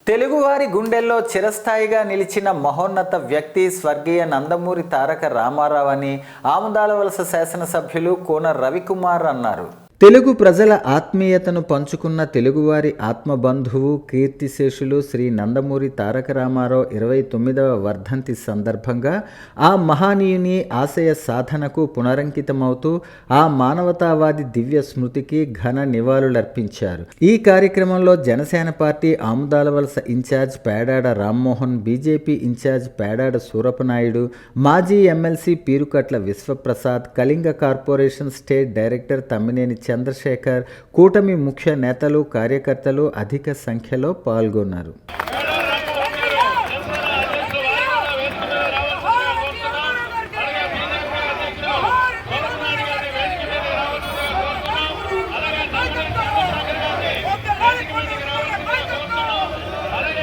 తెలుగువారి గుండెల్లో చిరస్థాయిగా నిలిచిన మహోన్నత వ్యక్తి స్వర్గీయ నందమూరి తారక రామారావు అని ఆముదాలవలస శాసనసభ్యులు కోన రవికుమార్ అన్నారు. తెలుగు ప్రజల ఆత్మీయతను పంచుకున్న తెలుగువారి ఆత్మబంధువు కీర్తిశేషులు శ్రీ నందమూరి తారక రామారావు 29వ వర్ధంతి సందర్భంగా ఆ మహానీయుని ఆశయ సాధనకు పునరంకితమవుతూ ఆ మానవతావాది దివ్య స్మృతికి ఘన నివాళులర్పించారు. ఈ కార్యక్రమంలో Janasena party Amudalavalasa incharge Pedada Rammohan, BJP incharge Pedada Surapanaidu, మాజీ MLC Peerukatla Viswaprasad, Kalinga corporation state director Tammineni Chandrasekhar, కూటమి ముఖ్య నేతలు, కార్యకర్తలు అధిక సంఖ్యలో పాల్గొన్నారు.